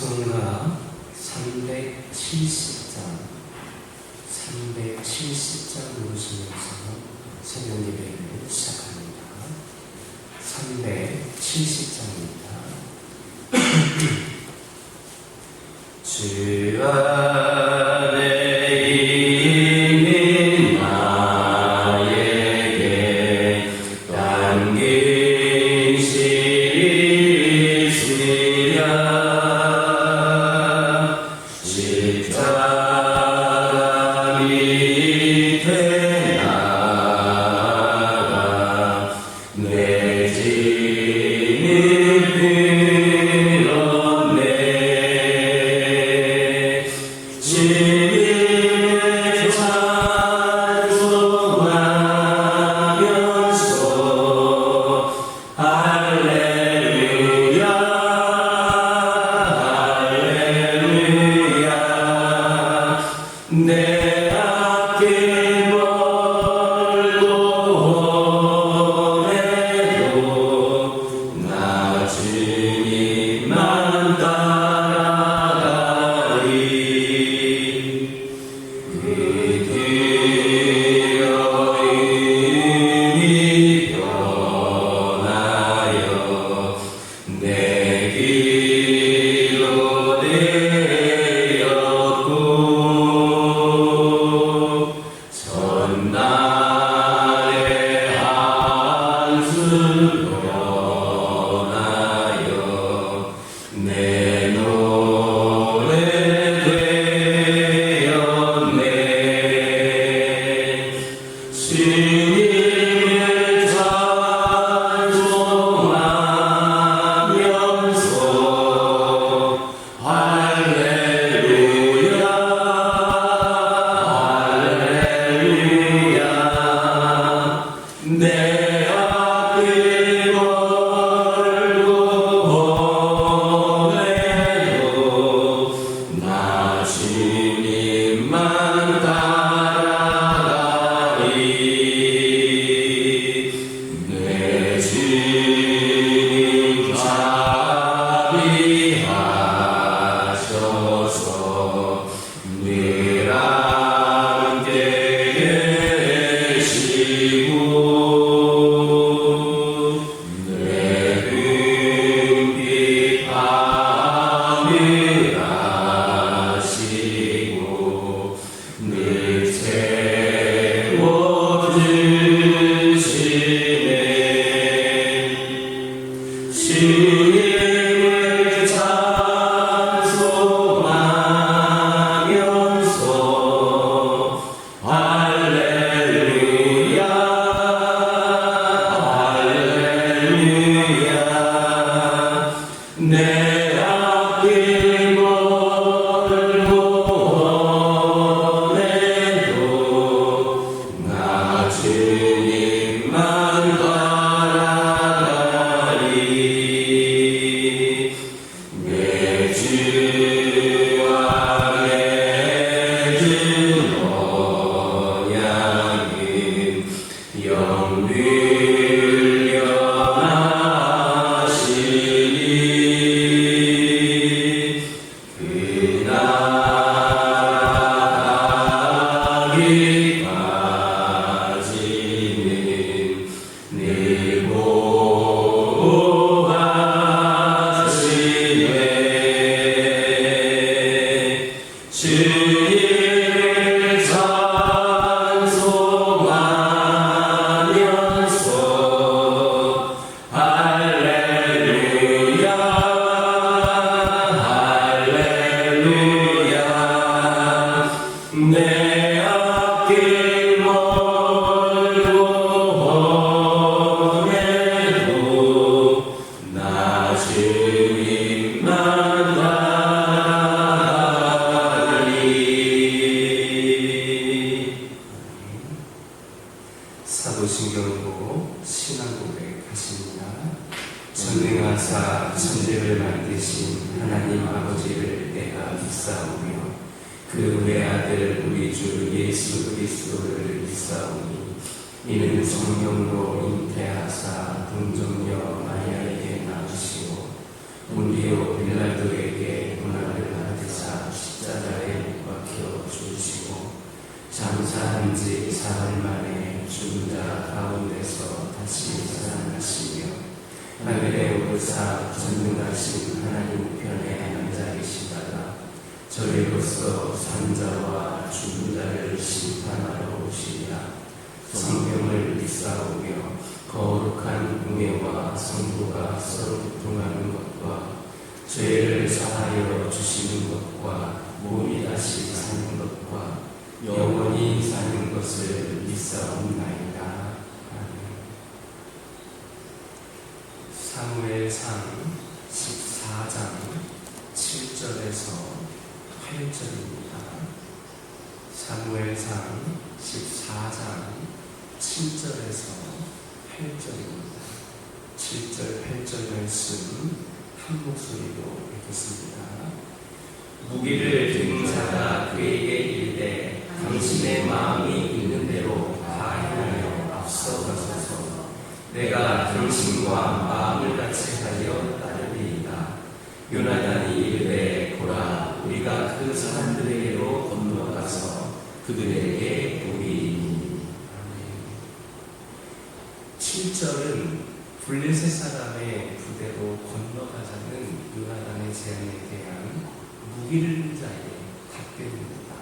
성가 370장 누르시면서 새벽 예배를 시작합니다. 370장입니다. 주 안에 있는 나에게 당긴 십자가 밑에 나가 내 짐을 들었네. 주님을 찬송하면서 할렐루야 할렐루야 내 앞길 멀고 오래도 나 주님만 따라가리. 드디어 의미 변하여 내 길로 되었고 전날의 한숨 변하여 내 노래 되었네. 주님을 찬송하면서 할렐루야 할렐루야 내 앞길 멀고 오래도 나 주님만 따라가리. 내 주님 자비하셔서 늘 함께 계시고 내 눈빛 하늘하시고 늘 채워주시네. 주님을 찬송하면서 할렐루야 할렐루야 내 앞길 멀고 오래도 나 주님만 따라가리. 내 주 안에 주 언약은 영불 변하시니 그 나라 가기까지는 늘 보호하시네. 주님을 찬송하면서 할렐루야 할렐루야 내 앞길 멀고 오래도 나 주님만 따라가리. 사도신경으로 신앙고백 하십니다. 전능하사 천지를 만드신 하나님 아버지를 내가 믿사오며 그 외아들 우리 주 예수 그리스도를 믿사오니 이는 성령으로 잉태하사 동정녀 마리아에게 낳으시고 본디오 빌라도에게 고난 보사 전능하신 하나님 편에 앉아 계시다가 저희로서 산자와 죽은 자를 심판하러 오시리라. 성경을 믿사오며 거룩한 공예와 성도가 서로 교통하는 것과 죄를 사하여 주시는 것과 몸이 다시 사는 것과 영원히 사는 것을 믿사옵나이다. 아멘. 사무엘상 14장 7절에서 8절입니다. 사무엘상 14장 7절에서 8절입니다. 7절, 8절 말씀 한 목소리로 읽겠습니다. 무기를 든 자가 그에게 이르되 당신의 마음이 있는 대로 다 행하여 앞서가소서. 내가 당신과 마음을 같이 하여 따르리이다. 요나단이 이르되 보라, 우리가 그 사람들에게로 건너가서 그들에게 보이니. 7절은 블레셋 사람의 부대로 건너가자는 요나단의 제안에 대한 무기를 든 자의 답변입니다.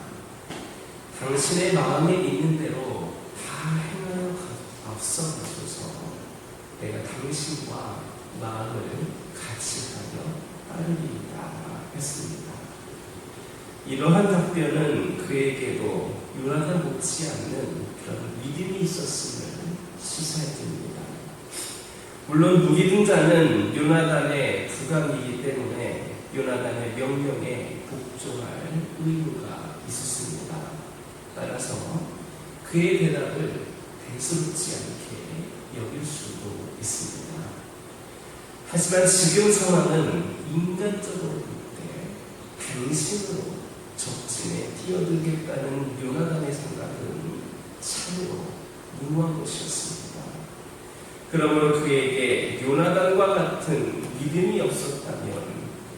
당신의 마음에 있는 대로 다 행하여 앞서가소서. 내가 당신과 마음을 같이 하여 따르리이다 했습니다. 이러한 답변은 그에게도 요나단 못지않는 그런 믿음이 있었음을 시사해줍니다. 물론 무기 든 자는 요나단의 부감이기 때문에 요나단의 명령에 복종할 의무가 있었습니다. 따라서 그의 대답을 대수롭지 않게 여길 수도 있습니다. 하지만 지금 상황은 인간적으로 볼 때 당신으로 적진에 뛰어들겠다는 요나단의 생각은 참으로 무모한 것이었습니다. 그러므로 그에게 요나단과 같은 믿음이 없었다면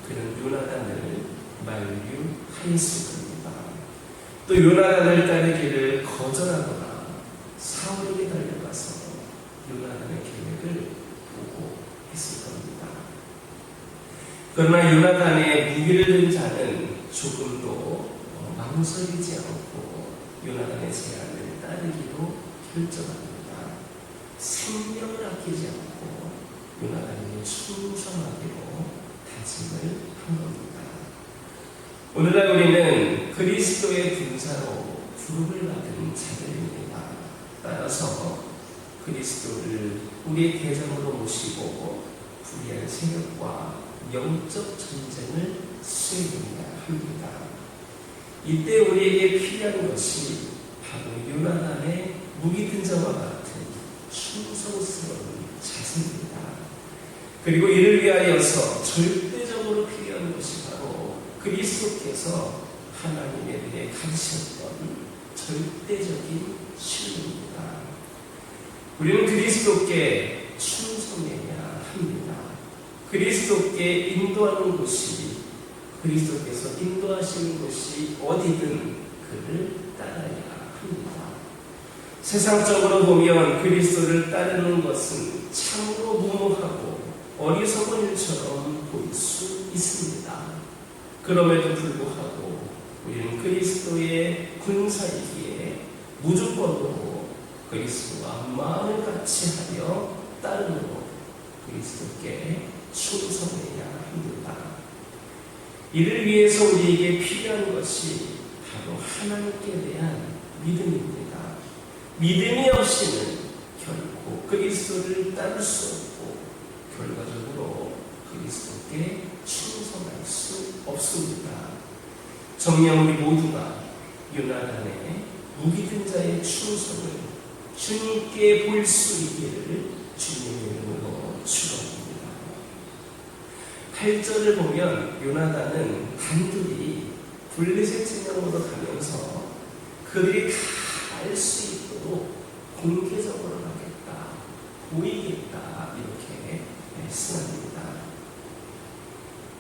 그는 요나단을 만류하였을 겁니다. 또 요나단을 따르기를 거절하거나 사울에게 달려가서 요나단의 계획을 보고 했을 겁니다. 그러나 요나단의 무기를 든 자는 조금도 망설이지 않고 요나단의 제안을 따르기로 결정합니다. 생명을 아끼지 않고 요나단에게 충성하기로 다짐을 한 겁니다. 오늘날 우리는 그리스도의 군사로 부름을 받은 자들입니다. 따라서 그리스도를 우리의 대장으로 모시고 불의한 세력과 영적 전쟁을 수행해야 합니다. 이때 우리에게 필요한 것이 바로 요나단의 무기 든 자와 같은 충성스러운 자세입니다. 그리고 이를 위하여서 절대적으로 필요한 것이 바로 그리스도께서 하나님에 대해 가르치셨던 절대적인 신뢰입니다. 우리는 그리스도께 충성해야 합니다. 그리스도께 인도하는 곳이, 그리스도께서 인도하시는 곳이 어디든 그를 따라야 합니다. 세상적으로 보면 그리스도를 따르는 것은 참으로 무모하고 어리석은 일처럼 보일 수 있습니다. 그럼에도 불구하고 우리는 그리스도의 군사이기에 무조건으로 그리스도와 마음을 같이 하여 따르므로 그리스도께 충성해야 합니다. 이를 위해서 우리에게 필요한 것이 바로 하나님께 대한 믿음입니다. 믿음이 없이는 결코 그리스도를 따를 수 없고 결과적으로 그리스도께 충성할 수 없습니다. 정녕 우리 모두가 요나단의 무기 든 자의 충성을 주님께 보일 수 있기를 주님의 이름으로 축원합니다. 8절을 보면 요나단은 단둘이 블레셋 진영으로 가면서 그들이 다 알 수 있도록 공개적으로 하겠다, 보이겠다 이렇게 말씀합니다.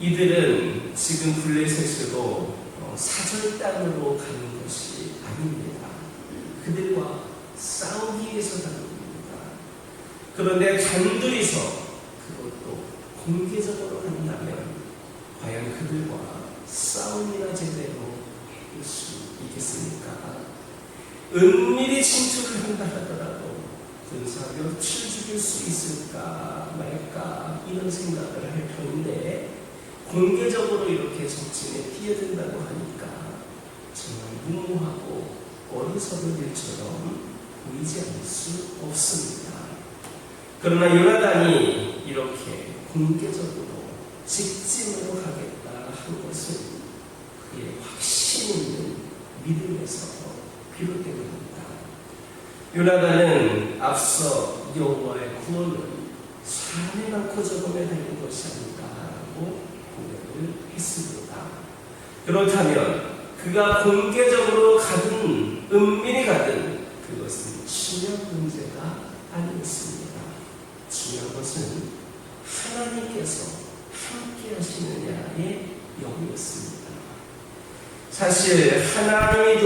이들은 지금 블레셋으로 사절단으로 가는 것이 아닙니다. 그들과 싸우기 위해서 가는 겁니다. 그런데 단둘이서 그것도 공개적으로 한다면 과연 그들과 싸움이나 제대로 할 수 있겠습니까? 은밀히 침투를 한다 하더라도 군사력을 죽일 수 있을까 말까 이런 생각을 할 터인데, 공개적으로 이렇게 적진에 뛰어든다고 하니까 정말 무모하고 어리석은 일처럼 보이지 않을 수 없습니다. 그러나 요나단이 이렇게 공개적으로 직진으로 가겠다 한 것은 그의 확신 있는 믿음에서 비롯된 겁니다. 요나단은 앞서 여호와의 구원은 사람이 많고 적음에 달린 것이 아니다라고 고백을 했습니다. 그렇다면 그가 공개적으로 가든 은밀히 가든 그것은 중요한 문제가 아니었습니다. 중요한 것은 하나님께서 함께 하시느냐의 영이었습니다. 사실 하나님이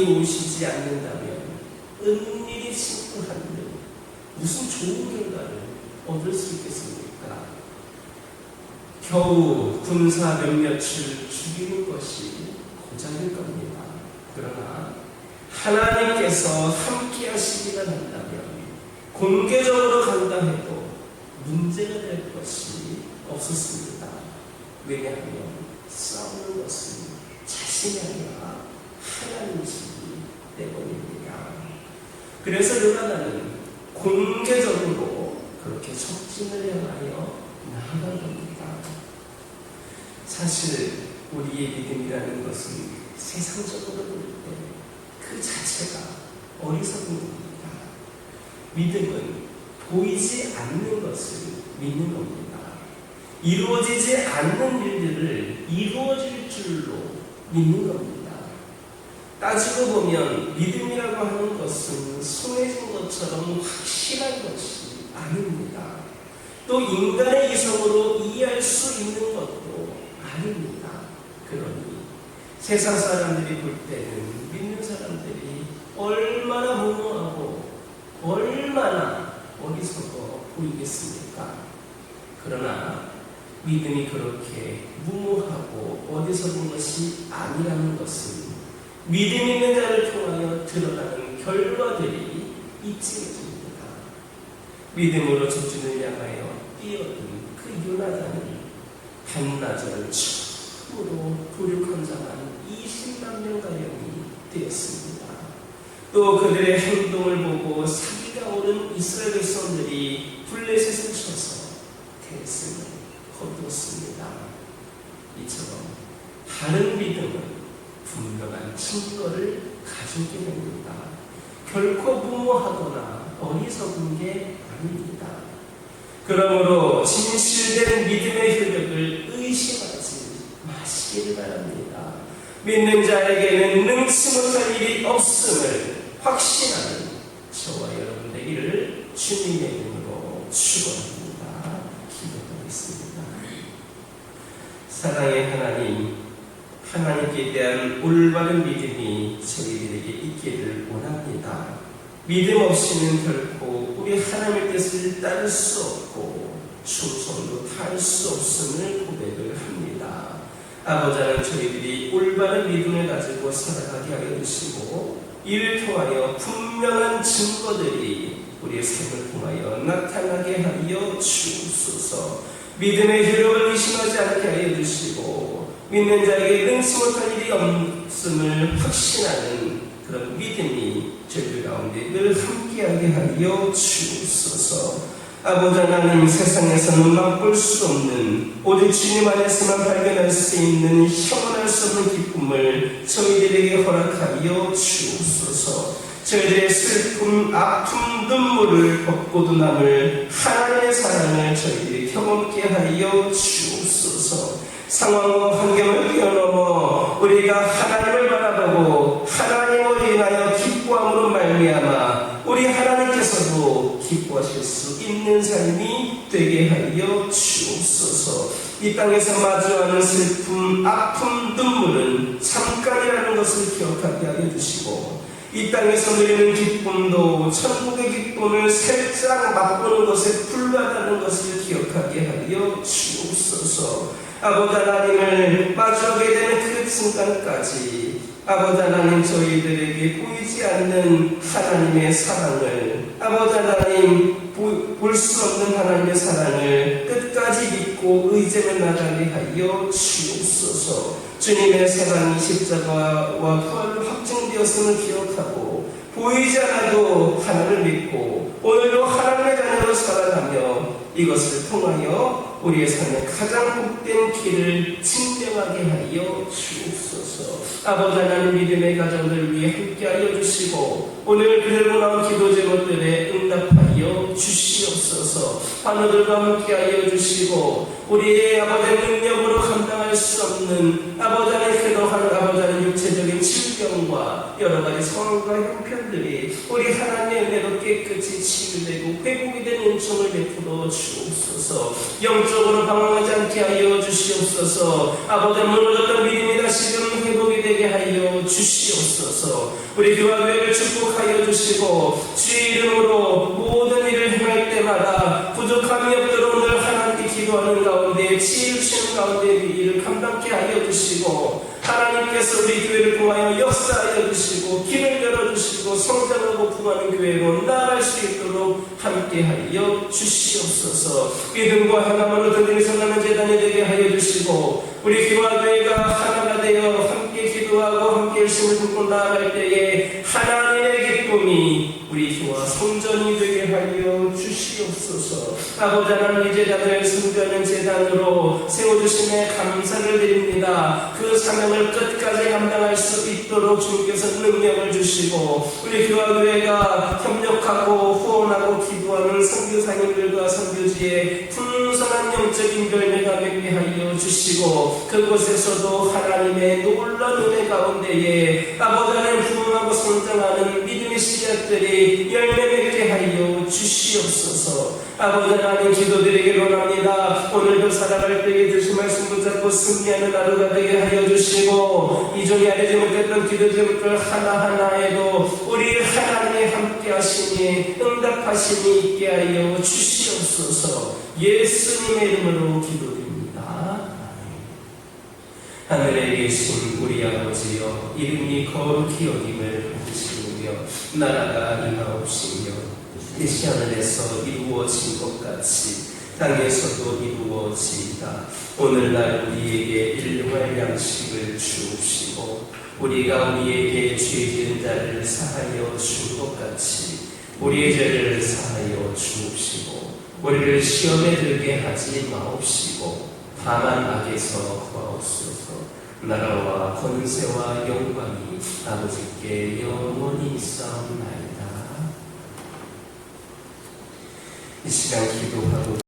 도우시지 않는다면 은밀히 침투하는 무슨 좋은 결과를 얻을 수 있겠습니까? 겨우 군사 몇몇을 죽이는 것이 고작일 겁니다. 그러나 하나님께서 함께 하시기만 한다면 공개적으로 간다 해도 문제가 될 것이 없었습니다. 왜냐하면 싸우는 것은 자신이 아니라 하나님이시기 때문입니다. 그래서 요나단은 공개적으로 그렇게 적진을 향하여 나아간 겁니다. 사실 우리의 믿음이라는 것은 세상적으로 볼 때 그 자체가 어리석은 겁니다. 믿음은 보이지 않는 것을 믿는 겁니다. 이루어지지 않는 일들을 이루어질 줄로 믿는 겁니다. 따지고 보면 믿음이라고 하는 것은 손해진 것처럼 확실한 것이 아닙니다. 또 인간의 이성으로 이해할 수 있는 것도 아닙니다. 그러니 세상 사람들이 볼 때는 믿는 사람들이 얼마나 무모하고 얼마나 어리석어 보이겠습니까? 그러나 믿음이 그렇게 무모하고 어리석은 것이 아니라는 것은 믿음 있는 자를 통하여 드러나는 결과들이 입증해집니다. 믿음으로 적진을 향하여 뛰어든 그 요나단이 반나절 처음으로 도륙한 자만 20만 명가량이 되었습니다. 또 그들의 행동을 보고 사기가 오른 이스라엘 백성들이 블레셋을 쳐서 대승을 거두었습니다. 이처럼 다른 믿음은 분명한 증거를 가지게 됩니다. 결코 무모하거나 어리석은 게 아닙니다. 그러므로 진실된 믿음의 효력을 의심하지 마시기를 바랍니다. 믿는 자에게는 능치 못할 일이 없음을 확신하는 저와 여러분 되기를 주님의 이름으로 축원합니다. 기도하겠습니다. 사랑의 하나님, 하나님께 대한 올바른 믿음이 저희들에게 있기를 원합니다. 믿음 없이는 결코 우리 하나님의 뜻을 따를 수 없고 충성도 다할 수 없음을 고백을 합니다. 아버지 하나님, 저희들이 올바른 믿음을 가지고 살아가게 하여 주시고 이를 통하여 분명한 증거들이 우리의 삶을 통하여 나타나게 하여 주옵소서. 믿음의 효력을 의심하지 않게 하여 주시고 믿는 자에게 능치 못할 일이 없음을 확신하는 그런 믿음이 저희들 가운데 늘 함께하게 하여 주옵소서. 아버지 하나님, 세상에서는 맛볼 수 없는 오직 주님 안에서만 발견할 수 있는 형언할 수 없는 기쁨을 저희들에게 허락하여 주옵소서. 저희들의 슬픔, 아픔, 눈물을 벗고도 남을 하나님의 사랑을 저희들이 경험케 하여 주옵소서. 상황과 환경을 뛰어넘어 우리가 하나님을 바라보고 하나님을 인하여 기뻐함으로 말미암아 우리 하나님께서도 기뻐하실 수 있는 삶이 되게 하여 주옵소서. 이 땅에서 마주하는 슬픔, 아픔, 눈물은 잠깐이라는 것을 기억하게 하여 주시고 이 땅에서 누리는 기쁨도 천국의 기쁨을 살짝 맛보는 것에 불과하다는 것을 기억하게 주옵소서. 아버지 하나님을 마주하게 되는 그 순간까지 아버지 하나님 저희들에게 보이지 않는 하나님의 사랑을, 아버지 하나님 볼 수 없는 하나님의 사랑을 끝까지 믿고 의지를 나가게 하여 주옵소서. 주님의 사랑이 십자가와 부활로 확증되었음을 기억하고 보이지 않아도 하나님을 믿고 오늘도 하나님의 자녀로 살아가며 이것을 통하여 우리의 삶의 가장 복된 길을 증명하게 하여 주옵소서. 아버지 하나님 믿음의 가정들 위해 함께하여 주시고 오늘 그들로 나온 기도 제목들에 응답하여 주시옵소서. 환우들과 함께하여 주시고 우리의 아버지 능력으로 감당할 수 없는 아버지 하나님 그동안 아버지 하나님 육체적인 질병과 여러 가지 상황과 형편들이 우리 하나님의 은혜로 깨끗이 치유되고 회복이 된 은총을 베풀어 주옵소서. 영적으로 방황하지 않게 하여 주시옵소서. 아버지 무너졌던 믿음이 다시금 회복이 되게 하여 주시옵소서. 우리 교회를 축복하여 주시고 주의 이름으로 모든 일을 행할 때마다 부족함이 없도록 오늘 하나님께 기도하는 가운데 치유치는 가운데 일을 감당케 하여 주시고 하나님께서 우리 교회를 통하여 역사하여 주시고 길을 열어주시고 성장하고 부흥하는 교회로 나아갈 수 있도록 함께하여 주시옵소서. 믿음과 행함으로 그들이 성하는 재단이 되게 하여 주시고 우리 교회가 하나가 되어 함께 기도하고 함께 열심을 품고 나아갈 때에 하나님의 기쁨이 우리 교회와 성전이 되게 하여 주시옵소서. 아버지 하나님 이 재단을 승전하는 재단으로 세워주심에 감사를 드립니다. 그 사명을 끝까지 감당할 수 있도록 주님께서 능력을 주시고 우리 교회가 협력하고 후원하고 기도하는 선교사님들과 선교지에 풍성한 영적인 열매가 맺게 하여 주시고 그곳에서도 하나님의 놀라운 은혜 가운데에 아버지 하나님 부흥하고 성장하는 믿음의 씨앗들이 열매 맺게 하여 주시옵소서. 아버지 하나님 기도드리기 원합니다. 오늘도 살아갈 때에 주신 말씀 붙잡고 승리하는 하루가 되게 하여 주시고 이종이 알지 못했던 기도 제목들 하나하나에도 우리 하나님이 함께 하시니 응답하시니 있게 하여 주시옵소서. 예수님의 이름으로 기도드립니다. 하늘에 계신 우리 아버지여 이름이 거룩히 여김을 받으시며 나라가 임하옵시며 뜻이 하늘에서 이루어진 것 같이 땅에서도 이루어지이다. 오늘날 우리에게 일용할 양식을 주옵시고 우리가 우리에게 죄 지은 자를 사하여 준 것 같이 우리의 죄를 사하여 주옵시고 우리를 시험에 들게 하지 마옵시고 다만 악에서 구하옵소서. 나라와 권세와 영광이 아버지께 영원히 있사옵나이다. 이 시간 기도하고